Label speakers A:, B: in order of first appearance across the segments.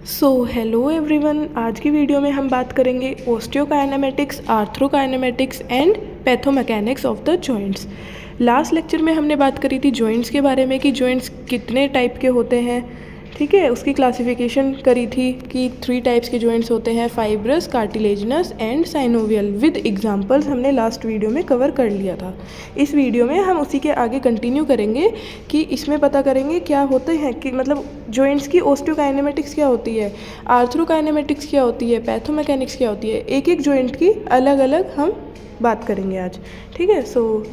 A: So hello everyone, आज की video में हम बात करेंगे osteokinematics, arthrokinematics and pathomechanics of the joints. Last lecture में हमने बात करी थी जॉइंट्स के बारे में कि जॉइंट्स कितने टाइप के होते हैं, ठीक है। उसकी क्लासिफिकेशन करी थी कि 3 टाइप्स के जॉइंट्स होते हैं, fibrous, cartilaginous and synovial. With examples हमने लास्ट वीडियो में कवर कर लिया था। इस वीडियो में हम उसी के आगे कंटिन्यू करेंगे कि इसमें पता करेंगे क्या होते हैं, कि मतलब जॉइंट्स की ओस्टियोकाइनेमेटिक्स क्या होती है, आर्थ्रोकाइनेमेटिक्स क्या होती है, पैथोमैकेनिक्स क्या होती है। एक एक जॉइंट की अलग अलग हम बात करेंगे आज, ठीक है। So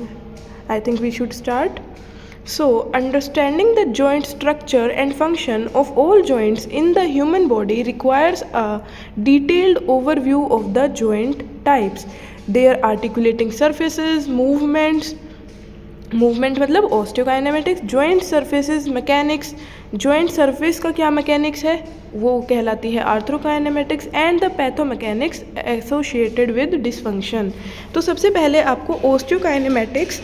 A: I think we should start. So, understanding the joint structure and function of all joints in the human body requires a detailed overview of the joint types, their articulating surfaces, movement मतलब osteokinematics, joint surfaces mechanics, joint surface का क्या mechanics है वो कहलाती है arthrokinematics, and the pathomechanics associated with dysfunction. तो सबसे पहले आपको ओस्टियोकाइनेमेटिक्स,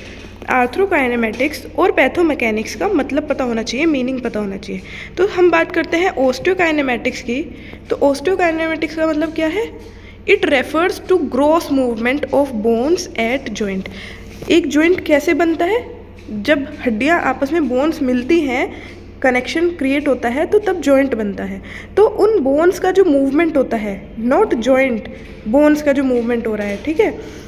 A: आर्थ्रोकाइनेमेटिक्स और पैथोमैकेनिक्स का मतलब पता होना चाहिए, मीनिंग पता होना चाहिए। तो हम बात करते हैं ओस्टियोकाइनेमेटिक्स की। तो ओस्टियोकाइनेमेटिक्स का मतलब क्या है? It refers to gross movement of bones at joint. एक जॉइंट कैसे बनता है? जब हड्डियां आपस में बोन्स मिलती हैं, कनेक्शन क्रिएट होता है, तो तब जॉइंट बनता है। तो उन बोन्स का जो मूवमेंट होता है, नॉट जॉइंट, बोन्स का जो मूवमेंट हो रहा है, ठीक है,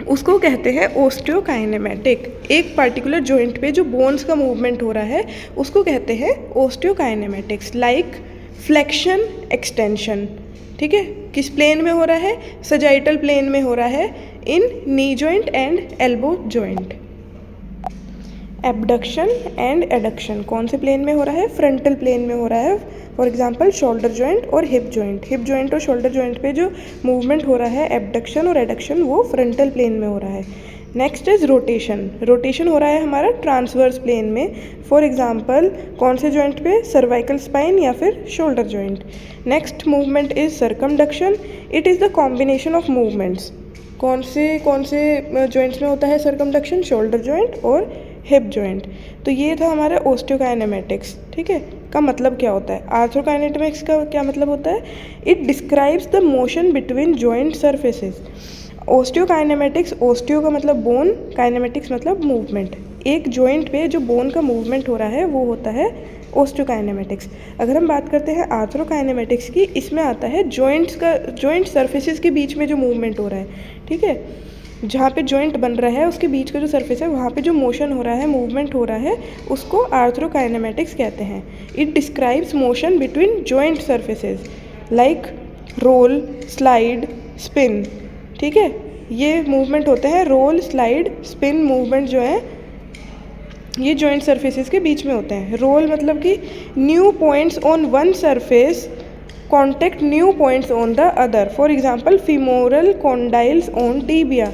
A: उसको कहते हैं ओस्टियोकाइनेमेटिक। एक पार्टिकुलर जॉइंट पे जो बोन्स का मूवमेंट हो रहा है उसको कहते हैं ओस्टियोकाइनेमेटिक्स। लाइक फ्लेक्शन, एक्सटेंशन, ठीक है, किस प्लेन में हो रहा है? सजाइटल प्लेन में हो रहा है, in knee joint and elbow joint. Abduction and adduction कौन से प्लेन में हो रहा है? फ्रंटल प्लेन में हो रहा है। फॉर एग्जांपल शोल्डर जॉइंट और हिप जॉइंट। हिप जॉइंट और शोल्डर जॉइंट पे जो मूवमेंट हो रहा है, एबडक्शन और एडक्शन, वो फ्रंटल प्लेन में हो रहा है। Next is rotation. रोटेशन हो रहा है हमारा ट्रांसवर्स प्लेन में। फॉर एग्जांपल कौन से जॉइंट पे? सर्वाइकल स्पाइन या फिर shoulder joint. Next movement is circumduction. It is the combination of movements. कौन से जॉइंट्स में होता है सर्कमडक्शन? शोल्डर जॉइंट और हिप जॉइंट। तो ये था हमारा ओस्टियोकाइनेमेटिक्स, ठीक है। का मतलब क्या होता है? आर्थ्रोकाइनेमेटिक्स का क्या मतलब होता है? It describes the motion between joint surfaces. Osteokinematics, osteo का मतलब बोन, काइनेमेटिक्स मतलब मूवमेंट। एक जॉइंट पे जो बोन का मूवमेंट हो रहा है वो होता है ओस्टियोकाइनेमेटिक्स। अगर हम बात करते हैं आर्थ्रोकाइनेमेटिक्स की, इसमें आता है जॉइंट सर्फेसेस के बीच में जो मूवमेंट हो रहा है, ठीक है, जहाँ पे जॉइंट बन रहा है उसके बीच का जो सरफेस है वहाँ पे जो मोशन हो रहा है, मूवमेंट हो रहा है, उसको आर्थ्रोकाइनेमेटिक्स कहते हैं। It describes motion between joint surfaces like roll, slide, spin, ठीक है। ये मूवमेंट होते हैं, रोल, स्लाइड, स्पिन मूवमेंट जो है ये जॉइंट सर्फेसेस के बीच में होते हैं। रोल मतलब कि new points on one surface contact new points on the other. For example femoral condyles on tibia,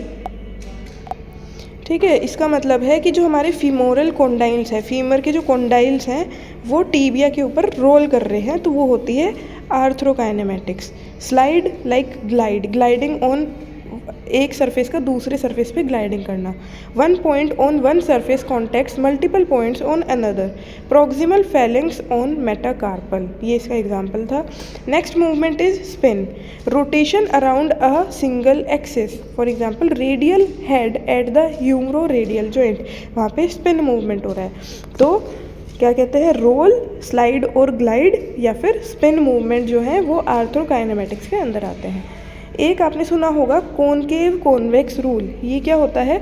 A: ठीक है। इसका मतलब है कि जो हमारे फीमोरल कॉन्डाइल्स है, फीमर के जो कॉन्डाइल्स हैं वो टीबिया के ऊपर रोल कर रहे हैं, तो वो होती है arthrokinematics. Slide like glide, gliding on एक सरफेस का दूसरे सरफेस पे ग्लाइडिंग करना। One point on one surface contacts multiple points on another. Proximal phalanges on metacarpal, ये इसका एग्जाम्पल था। Next movement is spin, rotation around a single axis. For example radial head at the humero radial joint, वहाँ पे spin movement हो रहा है। तो क्या कहते हैं? रोल, स्लाइड और ग्लाइड या फिर स्पिन मूवमेंट जो है वो आर्थ्रोकाइनेमेटिक्स के अंदर आते हैं। एक आपने सुना होगा कॉनकेव कॉन्वेक्स रूल। ये क्या होता है?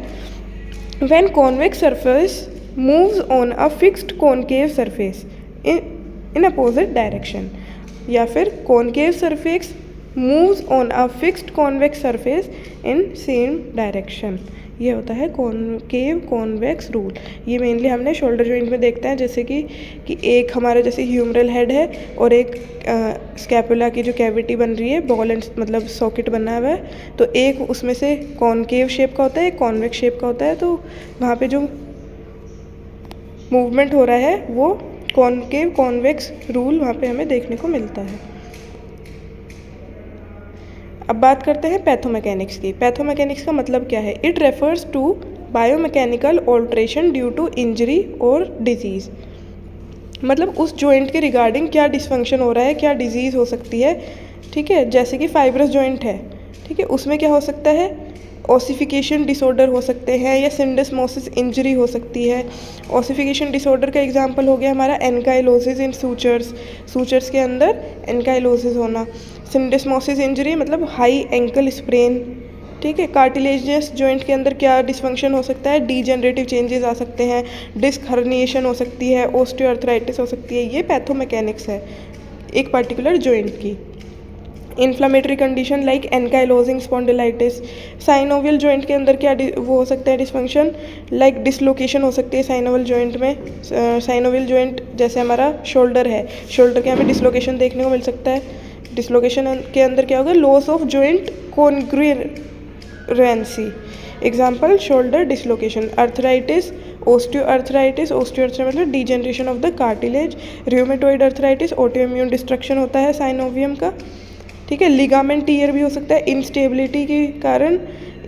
A: When convex surface moves on a fixed concave surface in opposite direction, या फिर concave surface moves on a fixed convex surface in same direction, ये होता है कॉनकेव कॉन्वेक्स रूल। ये मेनली हमने शोल्डर जॉइंट में देखते हैं, जैसे कि एक हमारा जैसे ह्यूमरल हेड है और एक स्कैपुला की जो कैविटी बन रही है, बॉल एंड मतलब सॉकेट बना हुआ है, तो एक उसमें से कॉनकेव शेप का होता है, एक कॉन्वेक्स शेप का होता है। तो वहाँ पे जो मूवमेंट हो रहा है वो कॉनकेव कॉन्वेक्स रूल वहाँ पे हमें देखने को मिलता है। अब बात करते हैं पैथोमैकेनिक्स की। पैथोमैकेनिक्स का मतलब क्या है? It refers to biomechanical alteration due to injury और डिजीज़। मतलब उस जॉइंट के रिगार्डिंग क्या डिसफंक्शन हो रहा है, क्या डिजीज़ हो सकती है, ठीक है। जैसे कि फाइब्रस जॉइंट है, ठीक है, उसमें क्या हो सकता है, ओसिफिकेशन डिसऑर्डर हो सकते हैं या सिंडेस्मोसिस इंजरी हो सकती है। ओसिफिकेशन डिसऑर्डर का एग्जांपल हो गया हमारा एनकाइलोसिस इन सूचर्स के अंदर एनकाइलोसिस होना। सिंडेस्मोसिस इंजरी मतलब हाई एंकल स्प्रेन, ठीक है। कार्टिलेजियस जॉइंट के अंदर क्या डिसफंक्शन हो सकता है, डीजेनरेटिव चेंजेस आ सकते हैं, डिस्क हर्निएशन हो सकती है, ओस्टियोआर्थराइटिस हो सकती है। ये पैथोमैकेनिक्स है एक पर्टिकुलर जॉइंट की। Inflammatory condition like ankylosing spondylitis. Synovial joint के अंदर क्या वो हो सकता है डिसफंक्शन, लाइक डिसलोकेशन हो सकती है साइनोवियल जॉइंट में। साइनोवियल जॉइंट जैसे हमारा शोल्डर है, शोल्डर के हमें डिसलोकेशन देखने को मिल सकता है। डिसलोकेशन के अंदर क्या होगा, loss of joint congruency, example shoulder dislocation. Arthritis, osteoarthritis मतलब degeneration of the cartilage. Rheumatoid arthritis, autoimmune destruction होता है साइनोवियम का, ठीक है। लिगामेंट टीयर भी हो सकता है, इंस्टेबिलिटी के कारण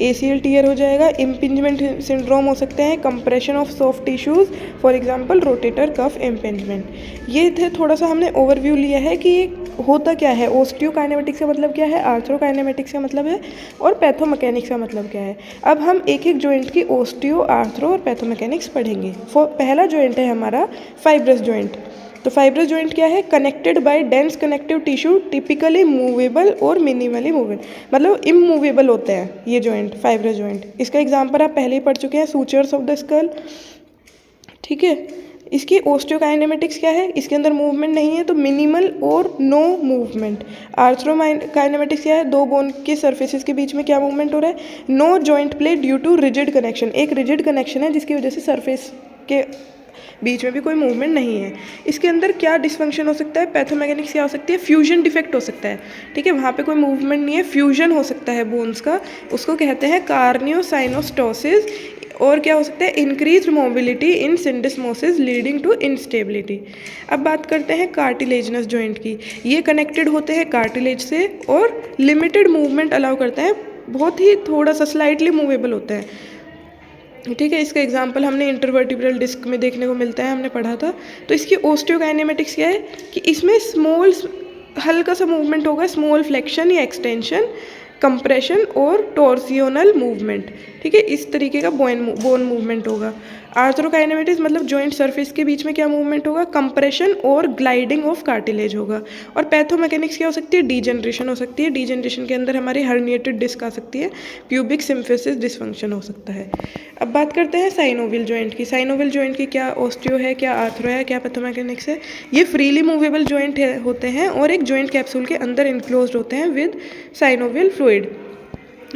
A: ACL टीयर हो जाएगा। इम्पिंजमेंट सिंड्रोम हो सकते हैं, compression of soft tissues, for example rotator cuff impingement. ये थे थोड़ा सा हमने ओवरव्यू लिया है कि ये होता क्या है, ओस्टियोकाइनेमेटिक्स का मतलब क्या है, आर्थ्रोकाइनेमेटिक्स का मतलब है, और पैथोमैकेनिक्स का मतलब क्या है। अब हम एक एक जॉइंट की ओस्टियो, आर्थ्रो और पैथोमैकेनिक्स पढ़ेंगे। पहला जॉइंट है हमारा फाइब्रस जॉइंट। तो फाइब्रस जॉइंट क्या है, connected by dense connective tissue, typically movable और मिनिमली मूवेबल, मतलब इमूवेबल होते हैं ये जॉइंट, फाइब्रस जॉइंट। इसका एग्जांपल आप पहले ही पढ़ चुके हैं, सूचर्स ऑफ द स्कल, ठीक है। इसकी ओस्टियोकाइनेमेटिक्स क्या है, इसके अंदर मूवमेंट नहीं है तो मिनिमल और नो मूवमेंट। आर्थ्रोकाइनेमेटिक्स क्या है, दो बोन के सर्फेसिस के बीच में क्या मूवमेंट हो रहा है, no joint play due to rigid connection, एक रिजिड कनेक्शन है जिसकी वजह से सर्फेस के बीच में भी कोई मूवमेंट नहीं है। इसके अंदर क्या डिसफंक्शन हो सकता है, पैथोमैकेनिक्स क्या हो सकती है, फ्यूजन डिफेक्ट हो सकता है, ठीक है। वहाँ पे कोई मूवमेंट नहीं है, फ्यूजन हो सकता है बोन्स का, उसको कहते हैं कार्नियोसाइनोस्टोसिस। और क्या हो सकता है, increased mobility in syndesmosis leading to instability. अब बात करते हैं कार्टिलेजिनस जॉइंट की। ये कनेक्टेड होते हैं कार्टिलेज से और लिमिटेड मूवमेंट अलाउ करते हैं, बहुत ही थोड़ा सा स्लाइटली मूवेबल होते हैं, ठीक है। इसका एग्जांपल हमने इंटरवर्टिब्रल डिस्क में देखने को मिलता है, हमने पढ़ा था। तो इसकी ओस्टियोकाइनेमेटिक्स क्या है कि इसमें स्मॉल हल्का सा मूवमेंट होगा, स्मॉल फ्लेक्शन या एक्सटेंशन, कंप्रेशन और टॉर्सियोनल मूवमेंट, ठीक है, इस तरीके का बोन मूवमेंट होगा। आर्थ्रोकाइनेमेटिक्स मतलब जॉइंट सरफेस के बीच में क्या मूवमेंट होगा, कंप्रेशन और ग्लाइडिंग ऑफ कार्टिलेज होगा। और पैथोमैकेनिक्स क्या हो सकती है, डीजनरेशन हो सकती है, डीजनरेशन के अंदर हमारी हर्निएटेड डिस्क आ सकती है, प्यूबिक सिम्फिसिस डिसफंक्शन हो सकता है। अब बात करते हैं साइनोवियल जॉइंट की। साइनोवियल जॉइंट की क्या ओस्टियो है, क्या आर्थ्रो है, क्या पैथोमैकेनिक्स है। ये फ्रीली मूवेबल जॉइंट होते हैं और एक जॉइंट कैप्सूल के अंदर इनक्लोज्ड होते हैं विद साइनोवियल फ्लूइड।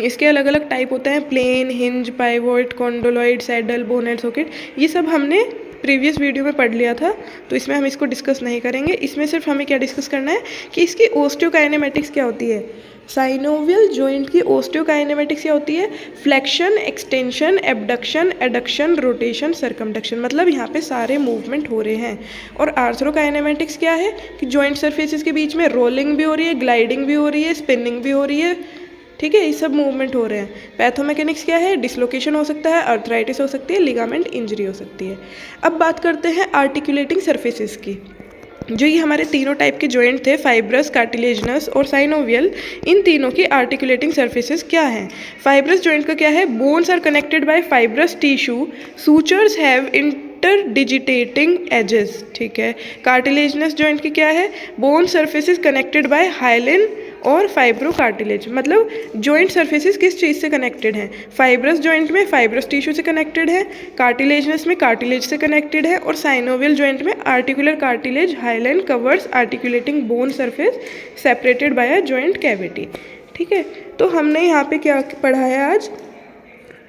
A: इसके अलग अलग टाइप होते हैं, plane, hinge, pivot, condyloid, saddle, ball and, socket. ये सब हमने प्रीवियस वीडियो में पढ़ लिया था, तो इसमें हम इसको डिस्कस नहीं करेंगे। इसमें सिर्फ हमें क्या डिस्कस करना है कि इसकी ओस्टियोकाइनेमेटिक्स क्या होती है। साइनोवियल जॉइंट की ओस्टियोकाइनेमेटिक्स क्या होती है, flexion, extension, abduction, adduction, rotation, circumduction, मतलब यहाँ पे सारे मूवमेंट हो रहे हैं। और आर्थ्रोकाइनेमेटिक्स क्या है कि जॉइंट सरफेसेस के बीच में रोलिंग भी हो रही है, ग्लाइडिंग भी हो रही है, स्पिनिंग भी हो रही है, ठीक है, ये सब मूवमेंट हो रहे हैं। पैथोमैकेनिक्स क्या है, डिसलोकेशन हो सकता है, अर्थराइटिस हो सकती है, लिगामेंट इंजरी हो सकती है। अब बात करते हैं आर्टिकुलेटिंग सरफेसेस की। जो ये हमारे तीनों टाइप के जॉइंट थे, फाइब्रस, कार्टिलेजिनस और साइनोवियल, इन तीनों की आर्टिकुलेटिंग सरफेसेस क्या हैं। फाइब्रस जॉइंट का क्या है, bones are connected by fibrous tissue, sutures have interdigitating edges, ठीक है। कार्टिलेजिनस जॉइंट की क्या है, bone surfaces connected by hyaline और फाइब्रो कार्टिलेज, मतलब जॉइंट सरफेसेस किस चीज़ से कनेक्टेड हैं, फाइब्रस जॉइंट में फाइब्रस टिश्यू से कनेक्टेड है, कार्टिलेजिनस में कार्टिलेज से कनेक्टेड है, और साइनोवियल जॉइंट में articular cartilage hyaline covers articulating bone surface separated by a joint cavity, ठीक है। तो हमने यहाँ पे क्या पढ़ा है आज,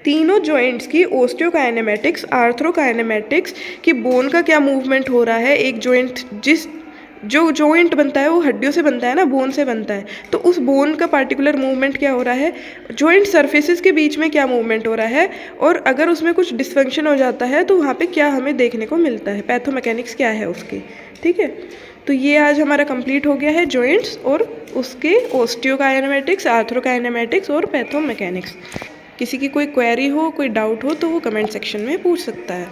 A: तीनों जॉइंट्स की ओस्टियोकाइनेमेटिक्स, आर्थ्रोकाइनेमेटिक्स कि बोन का क्या मूवमेंट हो रहा है। एक जॉइंट जो जॉइंट बनता है वो हड्डियों से बनता है ना, बोन से बनता है, तो उस बोन का पार्टिकुलर मूवमेंट क्या हो रहा है, जॉइंट सरफेसेस के बीच में क्या मूवमेंट हो रहा है, और अगर उसमें कुछ डिसफंक्शन हो जाता है तो वहाँ पे क्या हमें देखने को मिलता है, पैथोमैकेनिक्स क्या है उसकी, ठीक है। तो ये आज हमारा कंप्लीट हो गया है जॉइंट्स और उसके ओस्टियोकाइनेमेटिक्स, आर्थ्रोकाइनेमेटिक्स और पैथोमैकेनिक्स। किसी की कोई क्वेरी हो, कोई डाउट हो तो वो कमेंट सेक्शन में पूछ सकता है।